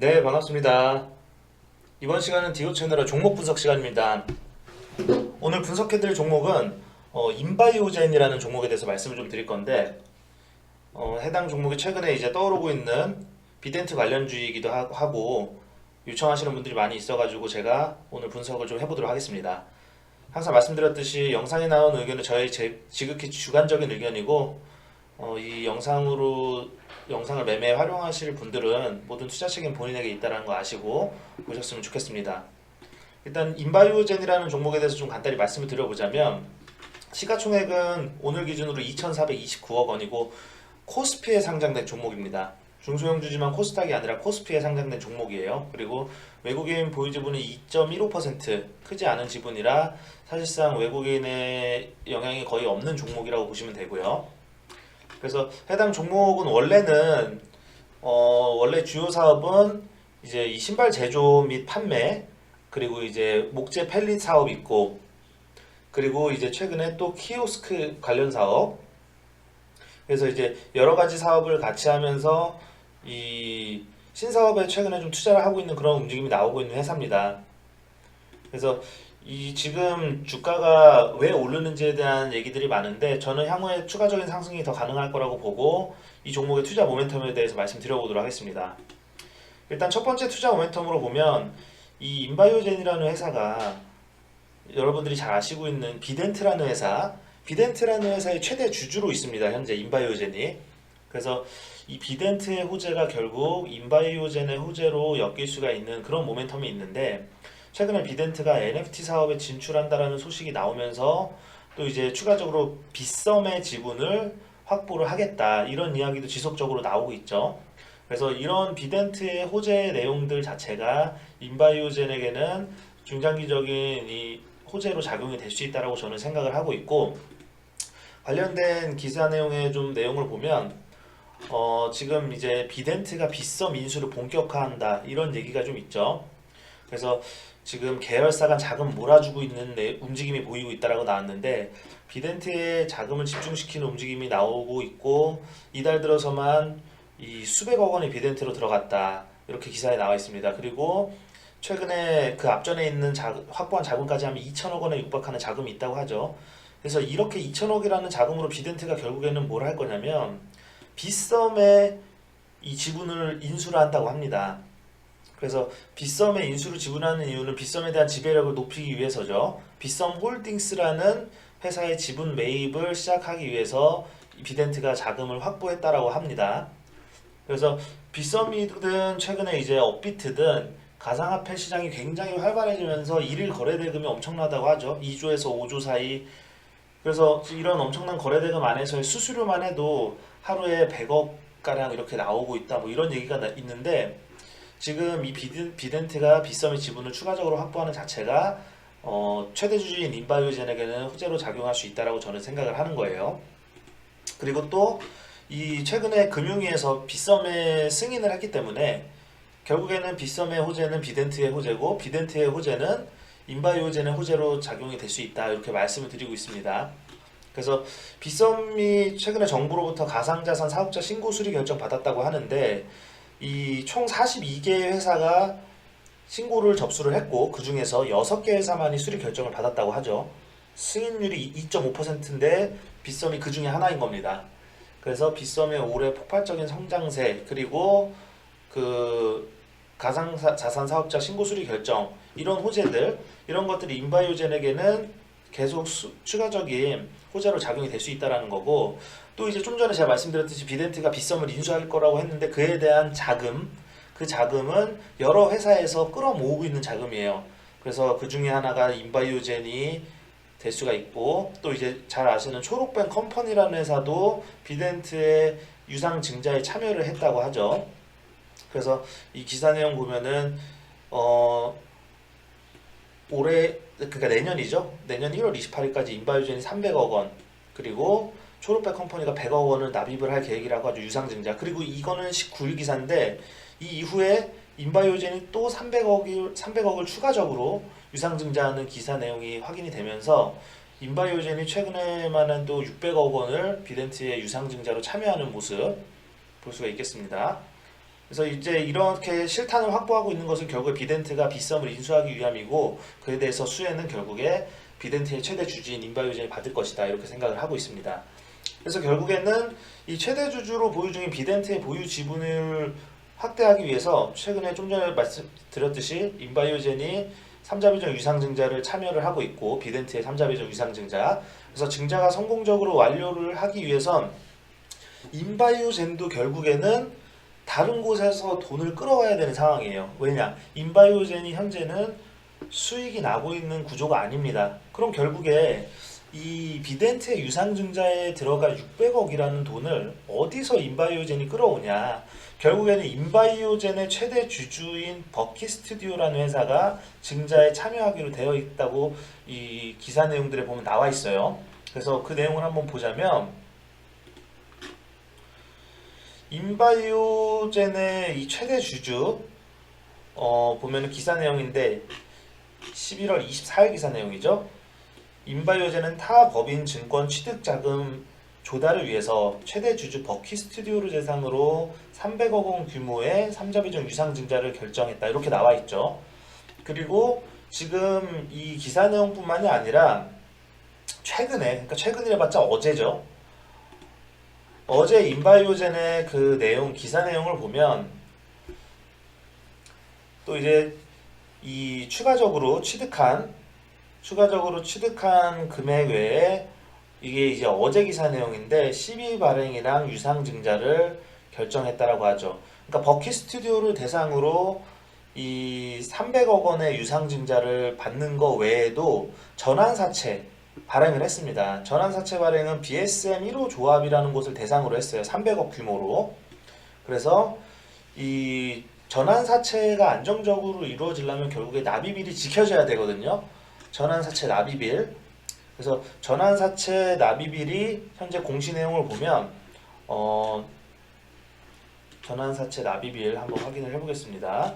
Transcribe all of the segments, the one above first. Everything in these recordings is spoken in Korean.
네, 반갑습니다. 이번 시간은 디오 채널의 종목 분석 시간입니다. 오늘 분석해드릴 종목은 인바이오젠이라는 종목에 대해서 말씀을 좀 드릴 건데 해당 종목이 최근에 이제 떠오르고 있는 비덴트 관련주이기도 하고 요청하시는 분들이 많이 있어가지고 제가 오늘 분석을 좀 해보도록 하겠습니다. 항상 말씀드렸듯이 영상에 나온 의견은 저의 지극히 주관적인 의견이고 이 영상을 매매 활용하실 분들은 모든 투자 책임 본인에게 있다는 거 아시고 보셨으면 좋겠습니다. 일단 인바이오젠이라는 종목에 대해서 좀 간단히 말씀을 드려보자면 시가총액은 오늘 기준으로 2,429억 원이고 코스피에 상장된 종목입니다. 중소형주지만 코스닥이 아니라 코스피에 상장된 종목이에요. 그리고 외국인 보유 지분이 2.15% 크지 않은 지분이라 사실상 외국인의 영향이 거의 없는 종목이라고 보시면 되고요. 그래서 해당 종목은 원래 주요 사업은 이제 이 신발 제조 및 판매, 그리고 이제 목재 펠릿 사업 있고, 그리고 이제 최근에 또 키오스크 관련 사업. 그래서 이제 여러 가지 사업을 같이 하면서 이 신사업에 최근에 좀 투자를 하고 있는 그런 움직임이 나오고 있는 회사입니다. 그래서 이 지금 주가가 왜 오르는지에 대한 얘기들이 많은데 저는 향후에 추가적인 상승이 더 가능할 거라고 보고 이 종목의 투자 모멘텀에 대해서 말씀드려보도록 하겠습니다. 일단 첫 번째 투자 모멘텀으로 보면 이 인바이오젠이라는 회사가 여러분들이 잘 아시고 있는 비덴트라는 회사의 최대 주주로 있습니다. 현재 인바이오젠이. 그래서 이 비덴트의 호재가 결국 인바이오젠의 호재로 엮일 수가 있는 그런 모멘텀이 있는데 최근에 비덴트가 NFT 사업에 진출한다라는 소식이 나오면서 또 이제 추가적으로 빗썸의 지분을 확보를 하겠다 이런 이야기도 지속적으로 나오고 있죠. 그래서 이런 비덴트의 호재 내용들 자체가 인바이오젠에게는 중장기적인 이 호재로 작용이 될 수 있다라고 저는 생각을 하고 있고 관련된 기사 내용의 좀 내용을 보면 지금 이제 비덴트가 빗썸 인수를 본격화한다 이런 얘기가 좀 있죠. 그래서 지금 계열사 간 자금 몰아주고 있는 움직임이 보이고 있다라고 나왔는데 비덴트에 자금을 집중시키는 움직임이 나오고 있고 이달 들어서만 이 수백억 원이 비덴트로 들어갔다 이렇게 기사에 나와 있습니다. 그리고 최근에 그 앞전에 있는 확보한 자금까지 하면 2천억 원에 육박하는 자금이 있다고 하죠. 그래서 이렇게 2천억이라는 자금으로 비덴트가 결국에는 뭘 할 거냐면 빗썸에 이 지분을 인수를 한다고 합니다. 그래서 빗썸의 인수를 지분하는 이유는 빗썸에 대한 지배력을 높이기 위해서죠. 빗썸 홀딩스라는 회사의 지분 매입을 시작하기 위해서 비덴트가 자금을 확보했다라고 합니다. 그래서 빗썸이든 최근에 이제 업비트든 가상화폐 시장이 굉장히 활발해지면서 일일 거래 대금이 엄청나다고 하죠. 2조에서 5조 사이. 그래서 이런 엄청난 거래 대금 안에서의 수수료만 해도 하루에 100억 가량 이렇게 나오고 있다. 뭐 이런 얘기가 있는데 지금 이 비덴트가 빗썸의 지분을 추가적으로 확보하는 자체가 최대 주주인 인바이오젠에게는 호재로 작용할 수 있다라고 저는 생각을 하는 거예요. 그리고 또 이 최근에 금융위에서 빗썸에 승인을 했기 때문에 결국에는 빗썸의 호재는 비덴트의 호재고 비덴트의 호재는 인바이오젠의 호재로 작용이 될 수 있다 이렇게 말씀을 드리고 있습니다. 그래서 빗썸이 최근에 정부로부터 가상자산 사업자 신고 수리 결정 받았다고 하는데 이 총 42개 회사가 신고를 접수를 했고 그 중에서 6개 회사만이 수리 결정을 받았다고 하죠. 승인율이 2.5%인데 빗썸이 그 중에 하나인 겁니다. 그래서 빗썸의 올해 폭발적인 성장세 그리고 그 가상자산 사업자 신고 수리 결정 이런 호재들 이런 것들이 인바이오젠에게는 계속 추가적인 호재로 작용이 될 수 있다라는 거고 또 이제 좀 전에 제가 말씀드렸듯이 비덴트가 빗썸을 인수할 거라고 했는데 그에 대한 자금 그 자금은 여러 회사에서 끌어모으고 있는 자금이에요. 그래서 그 중에 하나가 인바이오젠이 될 수가 있고 또 이제 잘 아시는 초록뱅 컴퍼니라는 회사도 비덴트의 유상 증자에 참여를 했다고 하죠. 그래서 이 기사 내용 보면은 올해 그러니까 내년이죠. 내년 1월 28일까지 인바이오젠이 300억 원 그리고 초록백 컴퍼니가 100억 원을 납입을 할 계획이라고 하죠. 유상증자. 그리고 이거는 19일 기사인데 이 이후에 인바이오젠이 또 300억을 추가적으로 유상증자하는 기사 내용이 확인이 되면서 인바이오젠이 최근에만 해도 600억 원을 비덴트의 유상증자로 참여하는 모습 볼 수가 있겠습니다. 그래서 이제 이렇게 실탄을 확보하고 있는 것은 결국에 비덴트가 비썸을 인수하기 위함이고, 그에 대해서 수혜는 결국에 비덴트의 최대 주주인 인바이오젠이 받을 것이다, 이렇게 생각을 하고 있습니다. 그래서 결국에는 이 최대 주주로 보유 중인 비덴트의 보유 지분을 확대하기 위해서 최근에 좀 전에 말씀드렸듯이 인바이오젠이 3자 배정 유상증자를 참여를 하고 있고, 비덴트의 3자 배정 유상증자, 그래서 증자가 성공적으로 완료를 하기 위해선 인바이오젠도 결국에는 다른 곳에서 돈을 끌어와야 되는 상황이에요. 왜냐? 인바이오젠이 현재는 수익이 나고 있는 구조가 아닙니다. 그럼 결국에 이 비덴트의 유상증자에 들어갈 600억이라는 돈을 어디서 인바이오젠이 끌어오냐? 결국에는 인바이오젠의 최대 주주인 버키 스튜디오라는 회사가 증자에 참여하기로 되어 있다고 이 기사 내용들에 보면 나와 있어요. 그래서 그 내용을 한번 보자면, 인바이오젠의 이 최대 주주 보면은 기사 내용인데 11월 24일 기사 내용이죠. 인바이오젠은 타 법인 증권 취득 자금 조달을 위해서 최대 주주 버키 스튜디오를 대상으로 300억 원 규모의 3자 배정 유상증자를 결정했다, 이렇게 나와 있죠. 그리고 지금 이 기사 내용뿐만이 아니라 최근에, 그러니까 최근이라봤자 어제죠. 어제 인바이오젠의 그 내용, 기사 내용을 보면 또 이제 이 추가적으로 취득한 금액 외에, 이게 이제 어제 기사 내용인데 12 발행이랑 유상증자를 결정했다라고 하죠. 그러니까 버키 스튜디오를 대상으로 이 300억 원의 유상증자를 받는 거 외에도 전환사채 발행을 했습니다. 전환사채 발행은 BSM 1호 조합이라는 곳을 대상으로 했어요. 300억 규모로. 그래서 이 전환사채가 안정적으로 이루어지려면 결국에 납입일이 지켜져야 되거든요. 전환사채 납입일. 그래서 전환사채 납입일이 현재 공시 내용을 보면 전환사채 납입일 한번 확인을 해보겠습니다.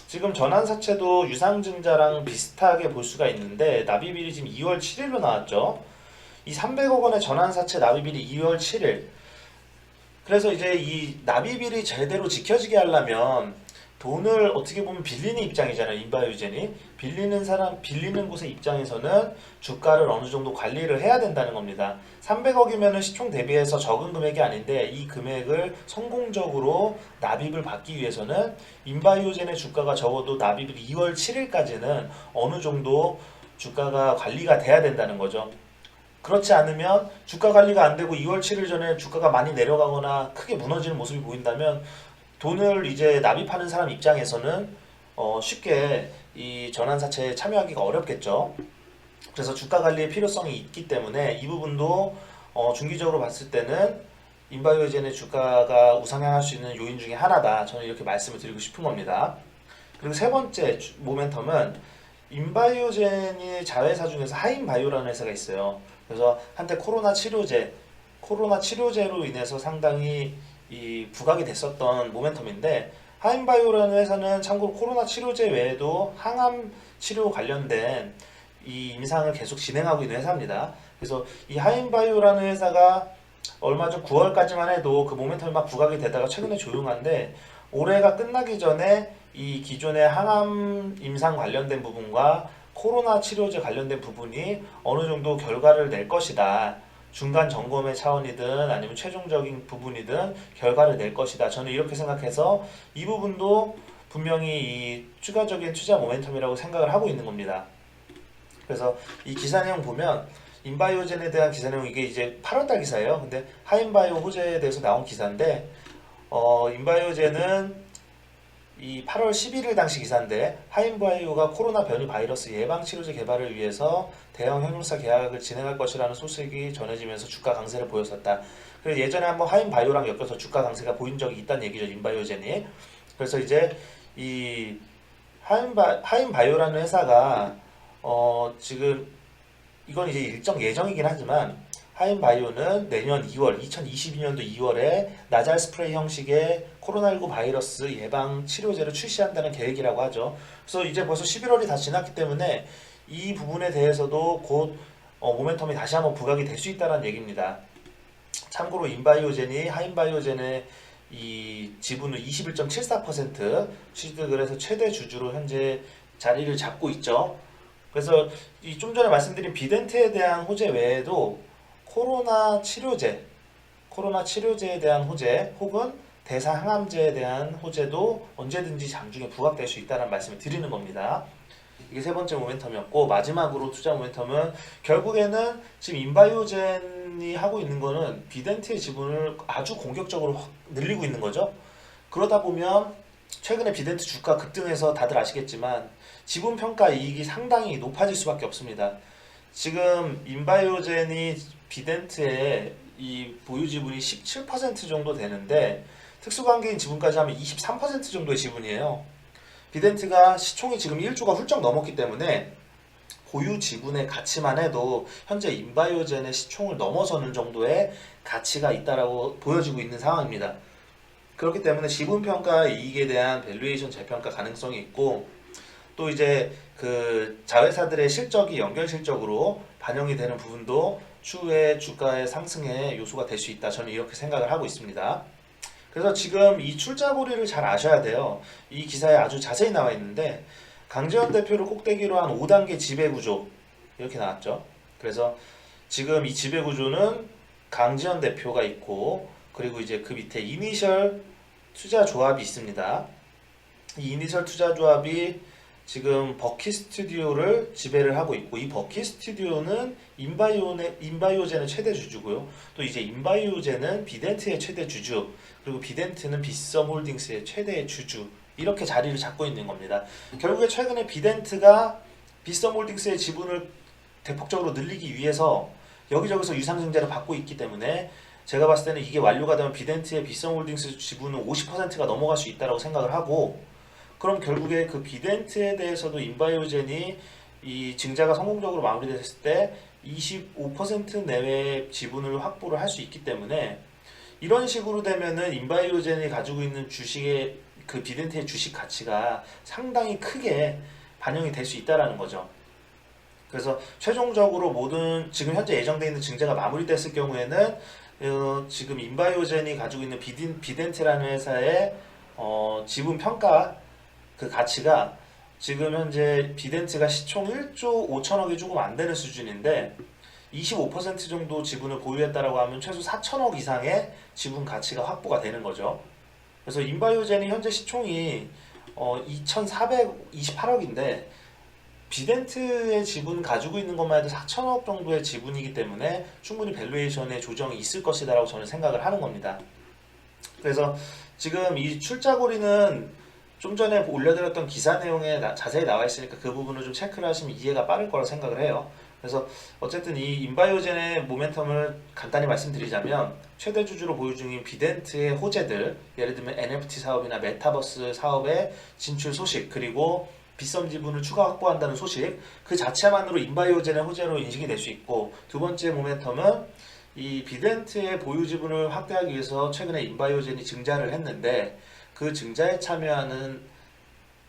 지금 전환사채도 유상증자랑 비슷하게 볼 수가 있는데 납입일이 지금 2월 7일로 나왔죠. 이 300억 원의 전환사채 납입일이 2월 7일. 그래서 이제 이 납입일이 제대로 지켜지게 하려면 돈을 어떻게 보면 빌리는 입장이잖아요. 인바이오젠이 빌리는 곳의 입장에서는 주가를 어느 정도 관리를 해야 된다는 겁니다. 300억이면은 시총 대비해서 적은 금액이 아닌데, 이 금액을 성공적으로 납입을 받기 위해서는 인바이오젠의 주가가 적어도 납입일 2월 7일까지는 어느 정도 주가가 관리가 돼야 된다는 거죠. 그렇지 않으면 주가 관리가 안 되고 2월 7일 전에 주가가 많이 내려가거나 크게 무너지는 모습이 보인다면 돈을 이제 납입하는 사람 입장에서는 쉽게 이 전환사채에 참여하기가 어렵겠죠. 그래서 주가 관리의 필요성이 있기 때문에 이 부분도 중기적으로 봤을 때는 인바이오젠의 주가가 우상향할 수 있는 요인 중에 하나다, 저는 이렇게 말씀을 드리고 싶은 겁니다. 그리고 세 번째 모멘텀은 인바이오젠의 자회사 중에서 하인바이오라는 회사가 있어요. 그래서 한때 코로나 치료제로 인해서 상당히 이 부각이 됐었던 모멘텀인데, 하인바이오라는 회사는 참고로 코로나 치료제 외에도 항암 치료 관련된 이 임상을 계속 진행하고 있는 회사입니다. 그래서 이 하인바이오라는 회사가 얼마 전 9월까지만 해도 그 모멘텀이 막 부각이 되다가 최근에 조용한데, 올해가 끝나기 전에 이 기존의 항암 임상 관련된 부분과 코로나 치료제 관련된 부분이 어느 정도 결과를 낼 것이다, 중간 점검의 차원이든 아니면 최종적인 부분이든 결과를 낼 것이다, 저는 이렇게 생각해서 이 부분도 분명히 이 추가적인 투자 모멘텀이라고 생각을 하고 있는 겁니다. 그래서 이 기사 내용 보면 인바이오젠에 대한 기사 내용, 이게 이제 8월달 기사예요. 근데 하인바이오 호재에 대해서 나온 기사인데, 인바이오젠은 이 8월 11일 당시 기사인데, 하인바이오가 코로나 변이 바이러스 예방 치료제 개발을 위해서 대형 협력사 계약을 진행할 것이라는 소식이 전해지면서 주가 강세를 보였었다. 그래서 예전에 한번 하인바이오랑 엮여서 주가 강세가 보인 적이 있다는 얘기죠, 인바이오젠이. 그래서 이제 이 하인바이오라는 회사가 지금 이건 이제 일정 예정이긴 하지만, 하인바이오는 내년 2월, 2022년도 2월에 나잘 스프레이 형식의 코로나19 바이러스 예방 치료제를 출시한다는 계획이라고 하죠. 그래서 이제 벌써 11월이 다 지났기 때문에 이 부분에 대해서도 곧 모멘텀이 다시 한번 부각이 될 수 있다는 얘기입니다. 참고로 인바이오젠이 하인바이오젠의 이 지분을 21.74% 취득을 해서 최대 주주로 현재 자리를 잡고 있죠. 그래서 이 좀 전에 말씀드린 비덴트에 대한 호재 외에도 코로나 치료제, 코로나 치료제에 대한 호재 혹은 대사항암제에 대한 호재도 언제든지 장중에 부각될 수 있다는 말씀을 드리는 겁니다. 이게 세 번째 모멘텀이었고, 마지막으로 투자 모멘텀은 결국에는 지금 인바이오젠이 하고 있는 거는 비덴트의 지분을 아주 공격적으로 확 늘리고 있는 거죠. 그러다 보면 최근에 비덴트 주가 급등해서 다들 아시겠지만 지분 평가 이익이 상당히 높아질 수밖에 없습니다. 지금 인바이오젠이 비덴트의 이 보유 지분이 17% 정도 되는데 특수관계인 지분까지 하면 23% 정도의 지분이에요. 비덴트가 시총이 지금 1조가 훌쩍 넘었기 때문에 보유 지분의 가치만 해도 현재 인바이오젠의 시총을 넘어서는 정도의 가치가 있다라고 보여지고 있는 상황입니다. 그렇기 때문에 지분평가 이익에 대한 밸류에이션 재평가 가능성이 있고, 또 이제 그 자회사들의 실적이 연결 실적으로 반영이 되는 부분도 추후에 주가의 상승의 요소가 될 수 있다. 저는 이렇게 생각을 하고 있습니다. 그래서 지금 이 출자고리를 잘 아셔야 돼요. 이 기사에 아주 자세히 나와 있는데 강지원 대표를 꼭대기로 한 5단계 지배구조 이렇게 나왔죠. 그래서 지금 이 지배구조는 강지원 대표가 있고, 그리고 이제 그 밑에 이니셜 투자조합이 있습니다. 이 이니셜 투자조합이 지금 버키 스튜디오를 지배를 하고 있고, 이 버키 스튜디오는 인바이오젠의 최대 주주고요. 또 이제 인바이오젠은 비덴트의 최대 주주, 그리고 비덴트는 빗썸홀딩스의 최대 주주, 이렇게 자리를 잡고 있는 겁니다. 결국에 최근에 비덴트가 빗썸홀딩스의 지분을 대폭적으로 늘리기 위해서 여기저기서 유상증자를 받고 있기 때문에 제가 봤을 때는 이게 완료가 되면 비덴트의 빗썸홀딩스 지분은 50%가 넘어갈 수 있다고 생각을 하고, 그럼 결국에 그 비덴트에 대해서도 인바이오젠이 이 증자가 성공적으로 마무리됐을 때 25% 내외의 지분을 확보를 할 수 있기 때문에, 이런 식으로 되면은 인바이오젠이 가지고 있는 주식의 그 비덴트의 주식 가치가 상당히 크게 반영이 될 수 있다라는 거죠. 그래서 최종적으로 모든 지금 현재 예정되어 있는 증자가 마무리됐을 경우에는 지금 인바이오젠이 가지고 있는 비덴트라는 회사의 지분 평가 그 가치가 지금 현재 비덴트가 시총 1조 5천억이 조금 안 되는 수준인데 25% 정도 지분을 보유했다라고 하면 최소 4천억 이상의 지분 가치가 확보가 되는 거죠. 그래서 인바이오젠이 현재 시총이 2,428억인데 비덴트의 지분 가지고 있는 것만 해도 4천억 정도의 지분이기 때문에 충분히 밸류에이션의 조정이 있을 것이다라고 저는 생각을 하는 겁니다. 그래서 지금 이 출자고리는 좀 전에 올려드렸던 기사 내용에 자세히 나와 있으니까 그 부분을 좀 체크를 하시면 이해가 빠를 거라 생각을 해요. 그래서 어쨌든 이 인바이오젠의 모멘텀을 간단히 말씀드리자면 최대 주주로 보유 중인 비덴트의 호재들, 예를 들면 NFT 사업이나 메타버스 사업의 진출 소식, 그리고 빗썸 지분을 추가 확보한다는 소식, 그 자체만으로 인바이오젠의 호재로 인식이 될 수 있고, 두 번째 모멘텀은 이 비덴트의 보유 지분을 확대하기 위해서 최근에 인바이오젠이 증자를 했는데 그 증자에 참여하는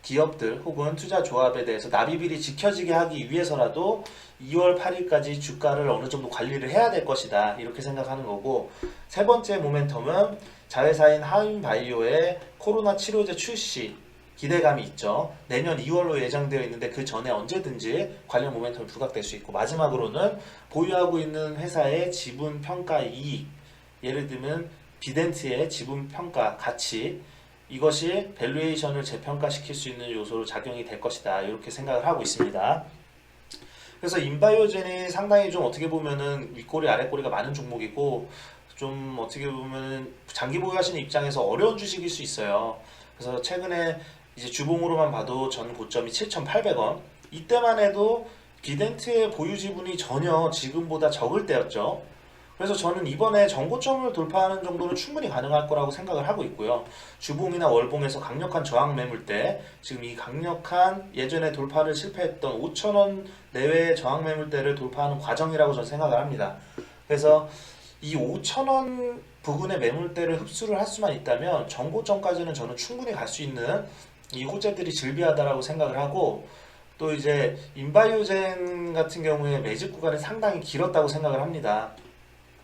기업들 혹은 투자 조합에 대해서 납입일이 지켜지게 하기 위해서라도 2월 8일까지 주가를 어느 정도 관리를 해야 될 것이다, 이렇게 생각하는 거고, 세 번째 모멘텀은 자회사인 하인바이오의 코로나 치료제 출시 기대감이 있죠. 내년 2월로 예정되어 있는데 그 전에 언제든지 관련 모멘텀이 부각될 수 있고, 마지막으로는 보유하고 있는 회사의 지분 평가 이익, 예를 들면 비덴트의 지분 평가 가치, 이것이 밸류에이션을 재평가시킬 수 있는 요소로 작용이 될 것이다, 이렇게 생각을 하고 있습니다. 그래서 인바이오젠이 상당히 좀 어떻게 보면은 윗꼬리 아랫꼬리가 많은 종목이고, 좀 어떻게 보면은 장기 보유하시는 입장에서 어려운 주식일 수 있어요. 그래서 최근에 이제 주봉으로만 봐도 전 고점이 7,800원, 이때만 해도 비덴트의 보유 지분이 전혀 지금보다 적을 때였죠. 그래서 저는 이번에 전고점을 돌파하는 정도는 충분히 가능할 거라고 생각을 하고 있고요. 주봉이나 월봉에서 강력한 저항 매물대, 지금 이 강력한 예전에 돌파를 실패했던 5,000원 내외의 저항 매물대를 돌파하는 과정이라고 저는 생각을 합니다. 그래서 이 5,000원 부근의 매물대를 흡수를 할 수만 있다면 전고점까지는 저는 충분히 갈 수 있는 이 호재들이 즐비하다라고 생각을 하고, 또 이제 인바이오젠 같은 경우에 매집 구간이 상당히 길었다고 생각을 합니다.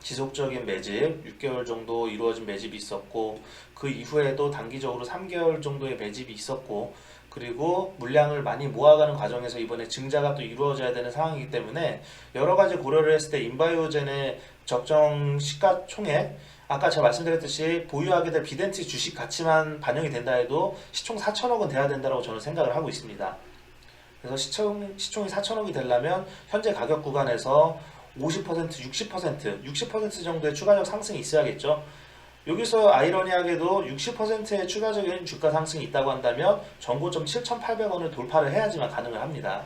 지속적인 매집, 6개월 정도 이루어진 매집이 있었고, 그 이후에도 단기적으로 3개월 정도의 매집이 있었고, 그리고 물량을 많이 모아가는 과정에서 이번에 증자가 또 이루어져야 되는 상황이기 때문에 여러 가지 고려를 했을 때 인바이오젠의 적정 시가총액, 아까 제가 말씀드렸듯이 보유하게 될 비덴티 주식 가치만 반영이 된다 해도 시총 4천억은 돼야 된다고 저는 생각을 하고 있습니다. 그래서 시총이 4천억이 되려면 현재 가격 구간에서 50%, 60% 정도의 추가적 상승이 있어야겠죠. 여기서 아이러니하게도 60%의 추가적인 주가 상승이 있다고 한다면 전고점 7,800원을 돌파를 해야지만 가능을 합니다.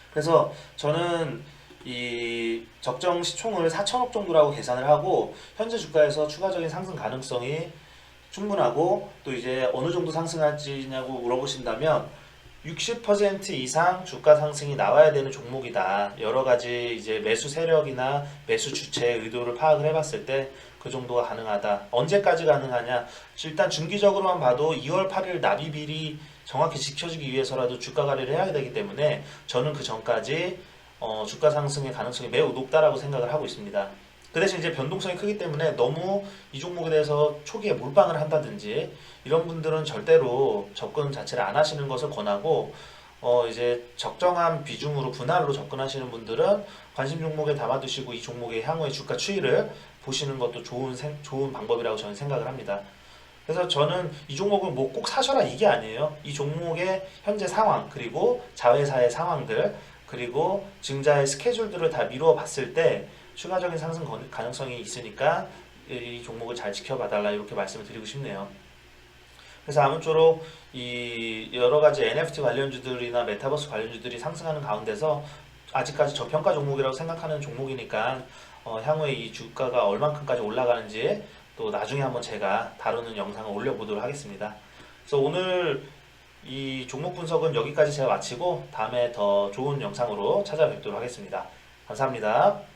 그래서 저는 이 적정 시총을 4천억 정도라고 계산을 하고 현재 주가에서 추가적인 상승 가능성이 충분하고 또 이제 어느 정도 상승할지냐고 물어보신다면 60% 이상 주가 상승이 나와야 되는 종목이다. 여러 가지 이제 매수 세력이나 매수 주체의 의도를 파악을 해봤을 때 그 정도가 가능하다. 언제까지 가능하냐? 일단 중기적으로만 봐도 2월 8일 납입일이 정확히 지켜지기 위해서라도 주가 관리를 해야 되기 때문에 저는 그 전까지 주가 상승의 가능성이 매우 높다라고 생각을 하고 있습니다. 그 대신 이제 변동성이 크기 때문에 너무 이 종목에 대해서 초기에 몰빵을 한다든지 이런 분들은 절대로 접근 자체를 안 하시는 것을 권하고 이제 적정한 비중으로 분할로 접근하시는 분들은 관심 종목에 담아두시고 이 종목의 향후의 주가 추이를 보시는 것도 좋은 방법이라고 저는 생각을 합니다. 그래서 저는 이 종목은 뭐 꼭 사셔라 이게 아니에요. 이 종목의 현재 상황 그리고 자회사의 상황들 그리고 증자의 스케줄들을 다 미루어 봤을 때 추가적인 상승 가능성이 있으니까 이 종목을 잘 지켜봐달라 이렇게 말씀을 드리고 싶네요. 그래서 아무쪼록 이 여러 가지 NFT 관련주들이나 메타버스 관련주들이 상승하는 가운데서 아직까지 저평가 종목이라고 생각하는 종목이니까 향후에 이 주가가 얼만큼까지 올라가는지 또 나중에 한번 제가 다루는 영상을 올려보도록 하겠습니다. 그래서 오늘 이 종목 분석은 여기까지 제가 마치고 다음에 더 좋은 영상으로 찾아뵙도록 하겠습니다. 감사합니다.